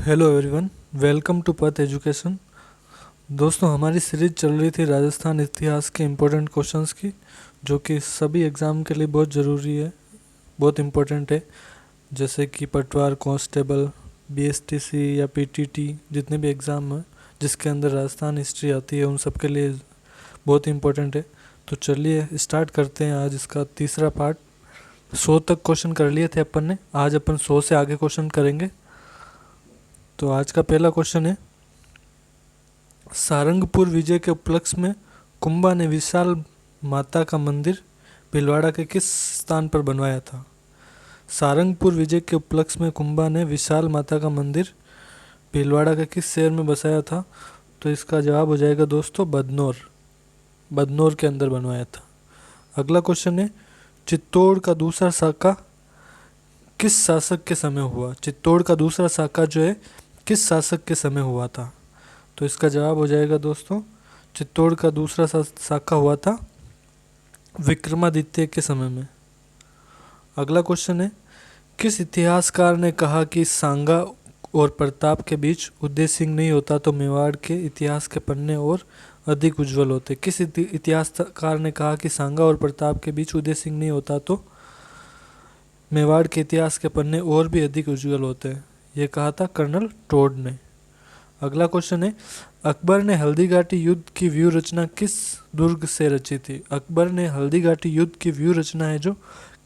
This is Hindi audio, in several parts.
हेलो एवरीवन, वेलकम टू पथ एजुकेशन। दोस्तों, हमारी सीरीज चल रही थी राजस्थान इतिहास के इम्पोर्टेंट क्वेश्चंस की, जो कि सभी एग्ज़ाम के लिए बहुत ज़रूरी है, बहुत इम्पोर्टेंट है। जैसे कि पटवार, कांस्टेबल, बीएसटीसी या पीटीटी, जितने भी एग्ज़ाम हैं जिसके अंदर राजस्थान हिस्ट्री आती है, उन सब के लिए बहुत इम्पोर्टेंट है। तो चलिए स्टार्ट करते हैं आज इसका तीसरा पार्ट। 100 तक क्वेश्चन कर लिए थे अपन ने, आज अपन 100 से आगे क्वेश्चन करेंगे। तो आज का पहला क्वेश्चन है, सारंगपुर विजय के उपलक्ष्य में कुंभा ने विशाल माता का मंदिर भीलवाड़ा के किस स्थान पर बनवाया था? सारंगपुर विजय के उपलक्ष्य में कुंभा ने विशाल माता का मंदिर भीलवाड़ा के किस शहर में बसाया था? तो इसका जवाब हो जाएगा दोस्तों बदनौर। बदनौर के अंदर बनवाया था। अगला क्वेश्चन है, चित्तौड़ का दूसरा साका किस शासक के समय हुआ? चित्तौड़ का दूसरा साका जो है किस शासक के समय हुआ था? तो इसका जवाब हो जाएगा दोस्तों, चित्तौड़ का दूसरा साका हुआ था विक्रमादित्य के समय में। अगला क्वेश्चन है, किस इतिहासकार ने कहा कि सांगा और प्रताप के बीच उदय सिंह नहीं होता तो मेवाड़ के इतिहास के पन्ने और अधिक उज्जवल होते? किस इतिहासकार ने कहा कि सांगा और प्रताप के बीच उदय सिंह नहीं होता तो मेवाड़ के इतिहास के पन्ने और भी अधिक उज्जवल होते हैं? ये कहा था कर्नल टोड ने। अगला क्वेश्चन है, अकबर ने हल्दीघाटी युद्ध की व्यू रचना किस दुर्ग से रची थी? अकबर ने हल्दीघाटी युद्ध की व्यू रचना है जो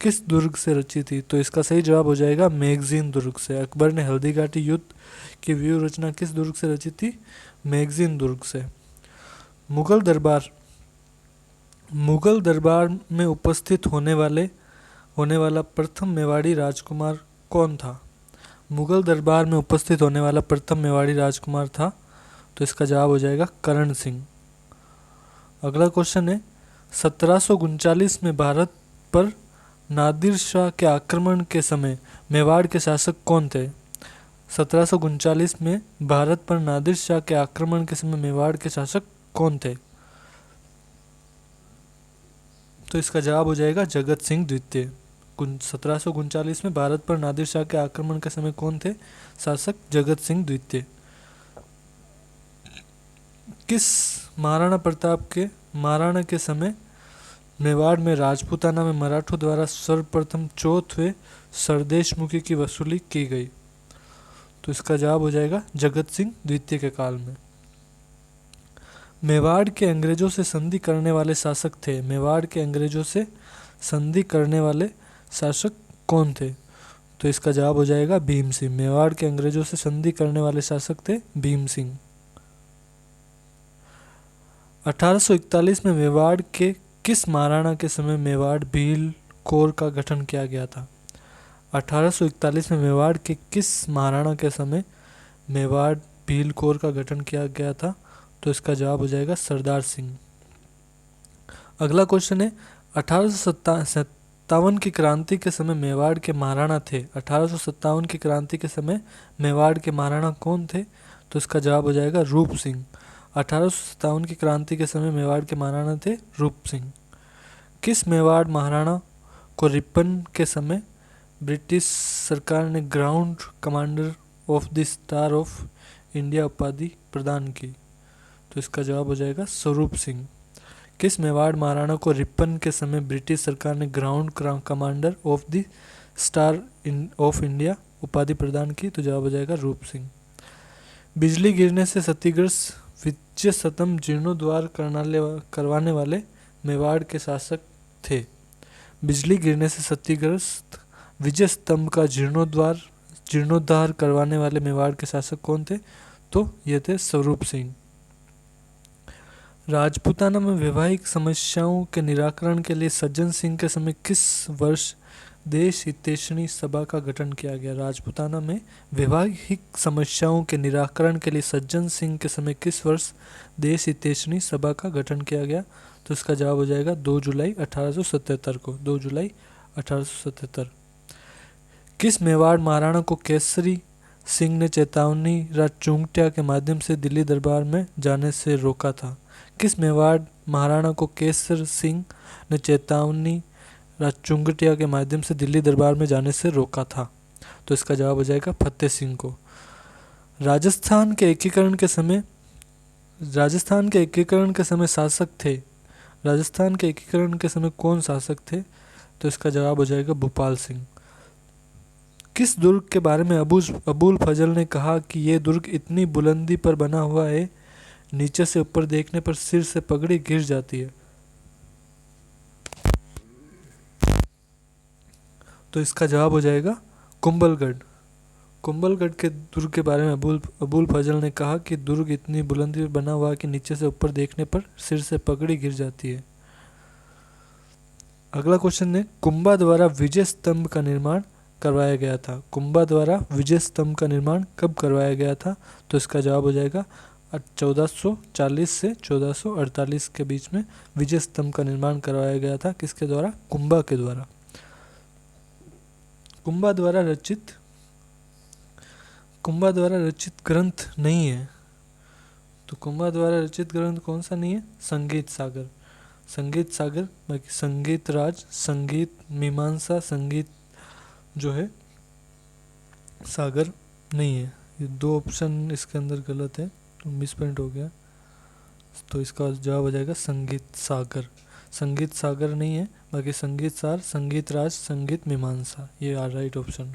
किस दुर्ग से रची थी? तो इसका सही जवाब हो जाएगा मैगजीन दुर्ग से। अकबर ने हल्दीघाटी युद्ध की व्यू रचना किस दुर्ग से रची थी? मैगजीन दुर्ग से। मुगल दरबार में उपस्थित होने वाला प्रथम मेवाड़ी राजकुमार कौन था? मुगल दरबार में उपस्थित होने वाला प्रथम मेवाड़ी राजकुमार था, तो इसका जवाब हो जाएगा करण सिंह। अगला क्वेश्चन है, 1739 में भारत पर नादिर शाह के आक्रमण के समय मेवाड़ के शासक कौन थे? 1739 में भारत पर नादिर शाह के आक्रमण के समय मेवाड़ के शासक कौन थे? तो इसका जवाब हो जाएगा जगत सिंह द्वितीय। 1739 में भारत पर नादिर शाह के आक्रमण के समय कौन थे शासक? जगत सिंह द्वितीय। किस महाराणा प्रताप के महाराणा के समय मेवाड़ में राजपूताना में मराठों द्वारा सर्वप्रथम चौथवे सरदेशमुखी की वसूली की गई? तो इसका जवाब हो जाएगा जगत सिंह द्वितीय के काल में। मेवाड़ के अंग्रेजों से संधि करने वाले शासक थे। मेवाड़ के अंग्रेजों से संधि करने वाले शासक कौन थे? तो इसका जवाब हो जाएगा भीम सिंह। मेवाड़ के अंग्रेजों से संधि करने वाले शासक थे भीम सिंह। 1841 में मेवाड़ के किस महाराणा के समय मेवाड़ भील कोर का गठन किया गया था? 1841 में मेवाड़ के किस महाराणा के समय मेवाड़ भील कोर का गठन किया गया था? तो इसका जवाब हो जाएगा सरदार सिंह। अगला क्वेश्चन है, 1857 की क्रांति के समय मेवाड़ के महाराणा थे। 1857 की क्रांति के समय मेवाड़ के महाराणा कौन थे? तो इसका जवाब हो जाएगा रूप सिंह। 1857 की क्रांति के समय मेवाड़ के महाराणा थे रूप सिंह। किस मेवाड़ महाराणा को रिपन के समय ब्रिटिश सरकार ने ground commander of the star of India उपाधि प्रदान की? तो इसका जवाब हो जाएगा स्वरूप सिंह। किस मेवाड़ महाराणा को रिपन के समय ब्रिटिश सरकार ने ground commander of the star of India उपाधि प्रदान की? तो जवाब हो जाएगा रूप सिंह। बिजली गिरने से क्षतिग्रस्त विजय स्तंभ जीर्णोद्धार करवाने वाले मेवाड़ के शासक थे। बिजली गिरने से क्षतिग्रस्त विजय स्तंभ का जीर्णोद्धार करवाने वाले मेवाड़ के शासक कौन थे? तो ये थे स्वरूप सिंह। राजपूताना में वैवाहिक समस्याओं के निराकरण के लिए सज्जन सिंह के समय किस वर्ष देश हितैषणी सभा का गठन किया गया? राजपूताना में वैवाहिक समस्याओं के निराकरण के लिए सज्जन सिंह के समय किस वर्ष देश हितैषणी सभा का गठन किया गया? तो इसका जवाब हो जाएगा 2 जुलाई 1877 को। 2 जुलाई 1877। किस मेवाड़ महाराणा को केसरी सिंह ने चेतावनी राजचुंगटिया के माध्यम से दिल्ली दरबार में जाने से रोका था? किस मेवाड़ महाराणा को केसर सिंह ने चेतावनी राजचुंगटिया के माध्यम से दिल्ली दरबार में जाने से रोका था? तो इसका जवाब हो जाएगा फतेह सिंह को। राजस्थान के एकीकरण के समय शासक थे। राजस्थान के एकीकरण के समय कौन शासक थे? तो इसका जवाब हो जाएगा भूपाल सिंह। किस दुर्ग के बारे में अबुल फजल ने कहा कि यह दुर्ग इतनी बुलंदी पर बना हुआ है, नीचे से ऊपर देखने पर सिर से पगड़ी गिर जाती है? तो इसका जवाब हो जाएगा कुंभलगढ़। कुंभलगढ़ के दुर्ग के बारे में अबुल फजल ने कहा कि दुर्ग इतनी बुलंदी पर बना हुआ है कि नीचे से ऊपर देखने पर सिर से पगड़ी गिर जाती है। अगला क्वेश्चन है, कुंभा द्वारा विजय स्तंभ का निर्माण करवाया गया था। कुंभा द्वारा विजय स्तंभ का निर्माण कब करवाया गया था? तो इसका जवाब हो जाएगा 1440 से 1448 के बीच में विजय स्तंभ का निर्माण करवाया गया था। किसके द्वारा? कुंभा के द्वारा। कुंभा द्वारा रचित ग्रंथ नहीं है, तो कुंभा द्वारा रचित ग्रंथ कौन सा नहीं है? संगीत सागर। संगीत सागर, बाकी संगीत राज, संगीत मीमांसा, संगीत जो है सागर नहीं है। ये दो ऑप्शन इसके अंदर गलत है, तो मिस पॉइंट हो गया। तो इसका जवाब हो जाएगा संगीत सागर। संगीत सागर नहीं है, बाकी संगीत सार, संगीत राज, संगीत मीमांसा, ये आर राइट ऑप्शन।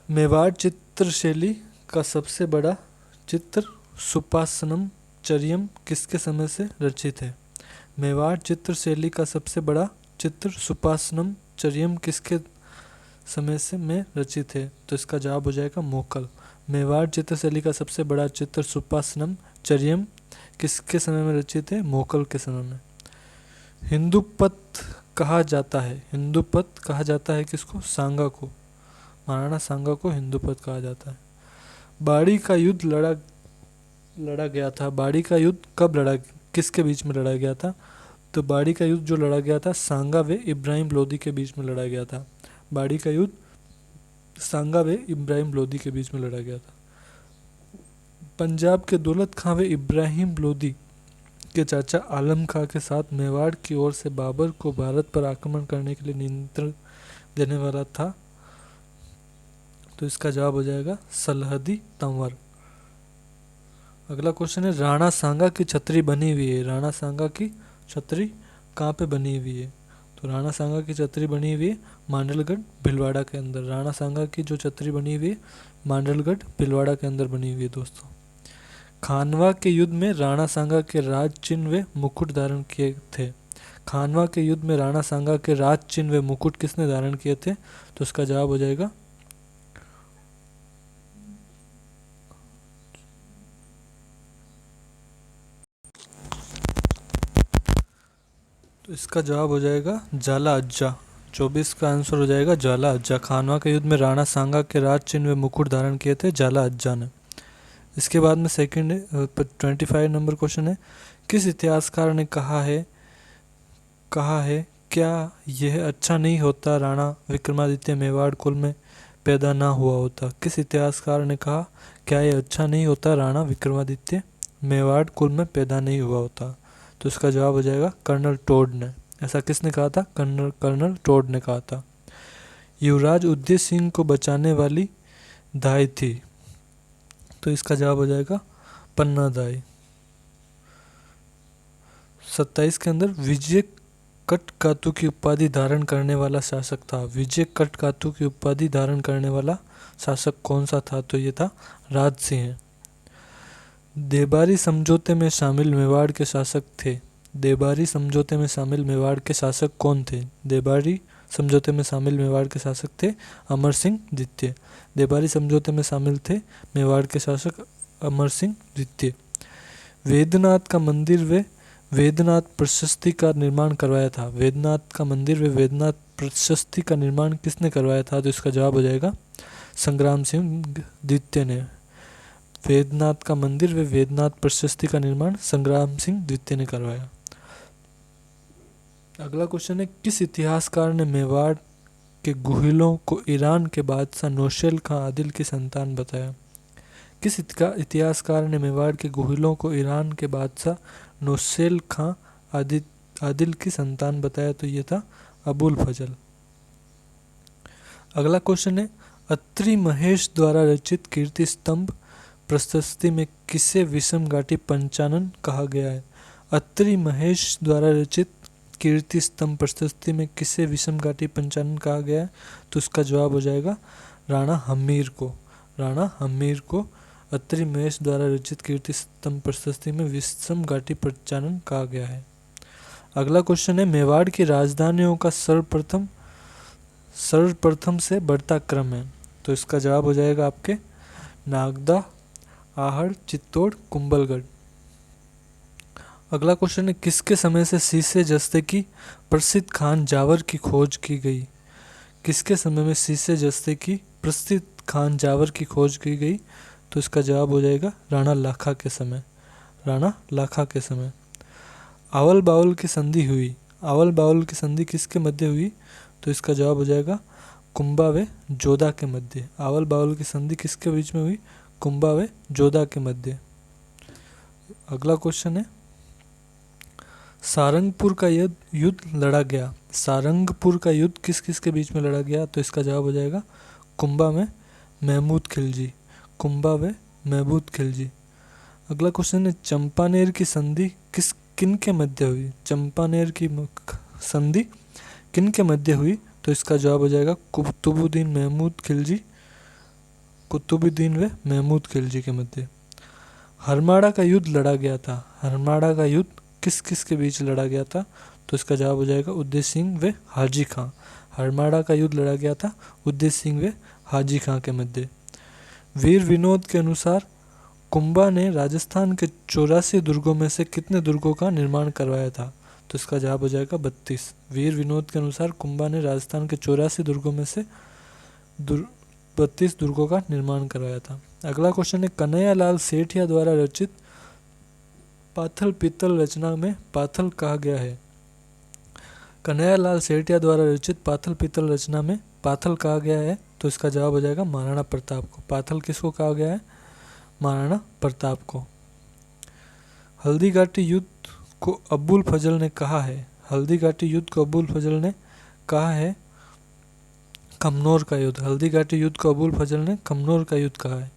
मेवाड़ चित्रशैली का सबसे बड़ा चित्र सुपासनम चर्यम किसके समय से रचित है? मेवाड़ चित्रशैली का सबसे बड़ा चित्र सुपासनम चर्यम किसके समय से में रचित है? तो इसका जवाब हो जाएगा मोकल। मेवाड़ चित्रशैली का सबसे बड़ा चित्र सुपासनम चर्यम किसके समय में रचित है? मोकल के समय में। हिंदुपत कहा जाता है। हिंदुपत कहा जाता है किसको? सांगा को। महाराणा सांगा को हिंदुपत कहा जाता है। बाड़ी का युद्ध लड़ा गया था। बाड़ी का युद्ध कब किसके बीच में लड़ा गया था? तो बाड़ी का युद्ध जो लड़ा गया था सांगा व इब्राहिम लोदी के बीच में लड़ा गया था। बाड़ी का युद्ध सांगा व इब्राहिम लोदी के बीच में लड़ा गया था। पंजाब के दौलत खां व इब्राहिम लोदी के चाचा आलम खां के साथ मेवाड़ की ओर से बाबर को भारत पर आक्रमण करने के लिए निमंत्रण देने वाला था। तो इसका जवाब हो जाएगा सलहदी तंवर। अगला क्वेश्चन है, राणा सांगा की छतरी बनी हुई है। राणा सांगा की छतरी कहाँ पे बनी हुई है? तो राणा सांगा की छतरी बनी हुई है मांडलगढ़ भीलवाड़ा के अंदर। राणा सांगा की जो छतरी बनी हुई है मांडलगढ़ भीलवाड़ा के अंदर बनी हुई है दोस्तों। खानवा के युद्ध में राणा सांगा के राज चिन्ह व मुकुट धारण किए थे। खानवा के युद्ध में राणा सांगा के राज चिन्ह व मुकुट किसने धारण किए थे? तो इसका जवाब हो जाएगा तो इसका जवाब हो जाएगा जाला अज्जा। 24 का आंसर हो जाएगा जाला अज्जा। खानवा के युद्ध में राणा सांगा के राज चिन्ह व मुकुट धारण किए थे जाला अज्जा ने। इसके बाद में सेकंड 25 नंबर क्वेश्चन है, किस इतिहासकार ने कहा है क्या यह अच्छा नहीं होता राणा विक्रमादित्य मेवाड़ कुल में पैदा ना हुआ होता? किस इतिहासकार ने कहा क्या यह अच्छा नहीं होता राणा विक्रमादित्य मेवाड़ कुल में पैदा नहीं हुआ होता? तो इसका जवाब हो जाएगा कर्नल टोड ने। ऐसा किसने कहा था? कर्नल टोड ने कहा था। युवराज उदय सिंह को बचाने वाली दाई थी। तो इसका जवाब हो जाएगा पन्ना दाई। 27 के अंदर विजय कटकातु की उपाधि धारण करने वाला शासक था। विजय कटकातु की उपाधि धारण करने वाला शासक कौन सा था? तो ये था राज सिंह। देबारी समझौते में शामिल मेवाड़ के शासक थे। देबारी समझौते में शामिल मेवाड़ के शासक कौन थे? देबारी समझौते में शामिल मेवाड़ के शासक थे अमर सिंह द्वितीय। देबारी समझौते में शामिल थे मेवाड़ के शासक अमर सिंह द्वितीय। वेदनाथ का मंदिर व वेदनाथ प्रशस्ति का निर्माण करवाया था। वेदनाथ का मंदिर व वेदनाथ प्रशस्ति का निर्माण किसने करवाया था? तो इसका जवाब हो जाएगा संग्राम सिंह द्वितीय ने। वेदनाथ का मंदिर व वेदनाथ प्रशस्ति का निर्माण संग्राम सिंह द्वितीय ने करवाया। अगला क्वेश्चन है, किस इतिहासकार ने मेवाड़ के गुहिलों को ईरान के बादशाह नौशेल खां आदिल की संतान बताया? किस इतिहासकार ने मेवाड़ के गुहिलों को ईरान के बादशाह नौशेल खां आदिल की संतान बताया? तो ये था अबुल फजल। अगला क्वेश्चन है, अत्रि महेश द्वारा रचित कीर्ति स्तंभ प्रशस्ति में किसे विषमघाटी पंचानन कहा गया है? अत्रि महेश द्वारा रचित कीर्ति स्तंभ प्रशस्ति में किसे विषमघाटी पंचानन कहा गया है? तो इसका जवाब हो जाएगा राणा हम्मीर को। राणा हम्मीर को अत्रि महेश द्वारा रचित कीर्ति स्तंभ प्रशस्ति में विषमघाटी पंचानन कहा गया है। अगला क्वेश्चन है, मेवाड़ की राजधानियों का सर्वप्रथम से बढ़ता क्रम है। तो इसका जवाब हो जाएगा आपके नागदा, आहड़, चित्तौड़, कुंभलगढ़। अगला क्वेश्चन है, किसके समय से शीशे जस्ते की प्रसिद्ध खान जावर की खोज की गई? किसके समय में शीशे जस्ते की प्रसिद्ध खान जावर की खोज की गई? तो इसका जवाब हो जाएगा राणा लाखा के समय। राणा लाखा के समय। आवल बावल की संधि हुई। आवल बावल की संधि किसके मध्य हुई? तो इसका जवाब हो जाएगा कुंभा व जोधा के मध्य। आवल बावल की संधि किसके बीच में हुई? कुंभा व जोधा के मध्य। अगला क्वेश्चन है, सारंगपुर का युद्ध लड़ा गया। सारंगपुर का युद्ध किस किस के बीच में लड़ा गया? तो इसका जवाब हो जाएगा कुंभा में महमूद खिलजी। कुंभा व महमूद खिलजी। अगला क्वेश्चन है, चंपानेर की संधि किन के मध्य हुई? चंपानेर की संधि किन के मध्य हुई? तो इसका जवाब हो जाएगा कुतुबुद्दीन महमूद खिलजी। कुतुबुद्दीन व महमूद खिलजी के मध्य। हरमाड़ा का युद्ध लड़ा गया था। हरमाड़ा का युद्ध किस किस के बीच लड़ा गया था? तो इसका जवाब हो जाएगा उदय सिंह व हाजी खां। हरमाड़ा का युद्ध लड़ा गया था उदय सिंह व हाजी खां के मध्य। वीर विनोद के अनुसार कुंभा ने राजस्थान के 84 दुर्गों में से कितने दुर्गों का निर्माण करवाया था? तो इसका जवाब हो जाएगा 32। वीर विनोद के अनुसार कुंभा ने राजस्थान के 84 दुर्गों में से 32 दुर्गों का निर्माण करवाया था। अगला क्वेश्चन है, कन्हैयालाल सेठिया द्वारा रचित पाथल पीतल रचना में पाथल कहा गया है। कन्हैयालाल सेठिया द्वारा रचित पाथल पीतल रचना में पाथल कहा गया है। तो इसका जवाब हो जाएगा महाराणा प्रताप को। पाथल किसको कहा गया है? महाराणा प्रताप को। हल्दीघाटी युद्ध को अबुल फजल ने कहा है। हल्दीघाटी युद्ध को अबुल फजल ने कहा है कमनौर का युद्ध। हल्दीघाटी युद्ध को अबुल फजल ने कमनौर का युद्ध कहा है।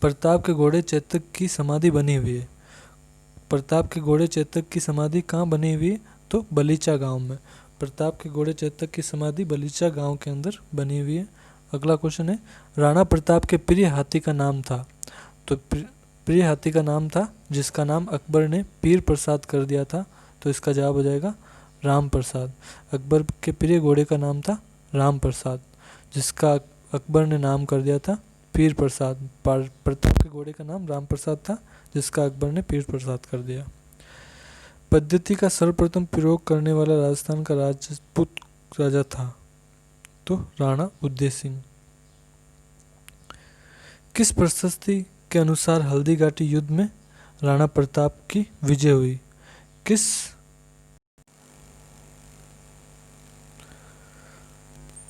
प्रताप के घोड़े चेतक की समाधि बनी हुई है। प्रताप के घोड़े चेतक की समाधि कहाँ बनी हुई है? तो बलीचा गांव में। प्रताप के घोड़े चेतक की समाधि बलीचा गांव के अंदर बनी हुई है। अगला क्वेश्चन है, राणा प्रताप के प्रिय हाथी का नाम था। तो प्रिय हाथी का नाम था जिसका नाम अकबर ने पीर प्रसाद कर दिया था। तो इसका जवाब हो जाएगा राम प्रसाद। अकबर के प्रिय घोड़े का नाम था राम प्रसाद, जिसका अकबर ने नाम कर दिया था पीर प्रसाद। प्रताप के घोड़े का नाम राम प्रसाद था, जिसका अकबर ने पीर प्रसाद कर दिया। पद्धति का सर्वप्रथम प्रयोग करने वाला राजस्थान का राजपूत राजा था। तो राणा उदय सिंह। किस प्रशस्ति के अनुसार हल्दीघाटी युद्ध में राणा प्रताप की विजय हुई? किस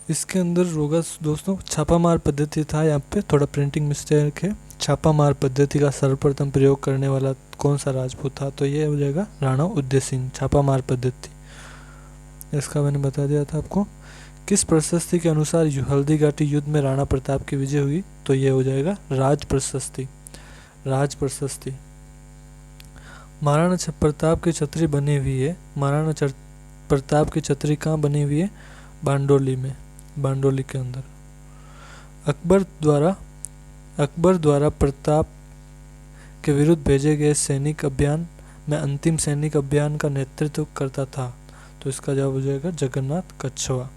इसके अंदर होगा दोस्तों छापामार पद्धति था। यहाँ पे थोड़ा प्रिंटिंग मिस्टेक है। छापामार पद्धति का सर्वप्रथम प्रयोग करने वाला कौन सा राजपूत था? तो ये हो जाएगा राणा उदय सिंह। छापामार पद्धति इसका मैंने बता दिया था आपको। किस प्रशस्ति के अनुसार हल्दीघाटी युद्ध में राणा प्रताप की विजय हुई? तो ये हो जाएगा राज प्रशस्ति। राज प्रशस्ति। महाराणा प्रताप की छतरी बनी हुई है। महाराणा प्रताप की छतरी कहाँ बनी हुई है? बांडोली में। बांडोली के अंदर। अकबर द्वारा प्रताप के विरुद्ध भेजे गए सैनिक अभियान में अंतिम सैनिक अभियान का नेतृत्व करता था। तो इसका जवाब हो जाएगा जगन्नाथ कच्छवा।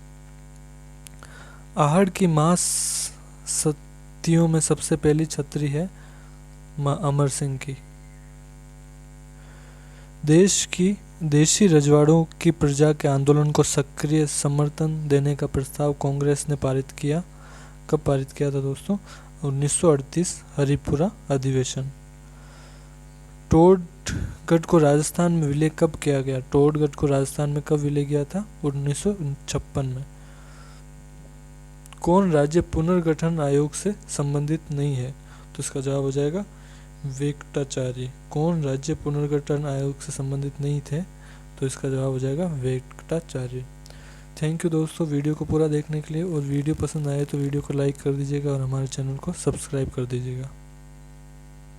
आहड़ की महासतियों में सबसे पहली छतरी है मां अमर सिंह की। देशी रजवाड़ों की प्रजा के आंदोलन को सक्रिय समर्थन देने का प्रस्ताव कांग्रेस ने पारित किया। कब पारित किया था दोस्तों? 1938 हरिपुरा अधिवेशन। टोडगढ़ को राजस्थान में विलय कब किया गया? टोडगढ़ को राजस्थान में कब विलय किया था? 1956 में। कौन राज्य पुनर्गठन आयोग से संबंधित नहीं है? तो इसका जवाब हो जाएगा वेंकटाचार्य। कौन राज्य पुनर्गठन आयोग से संबंधित नहीं थे? तो इसका जवाब हो जाएगा वेंकटाचार्य। थैंक यू दोस्तों वीडियो को पूरा देखने के लिए, और वीडियो पसंद आए तो वीडियो को लाइक कर दीजिएगा और हमारे चैनल को सब्सक्राइब कर दीजिएगा।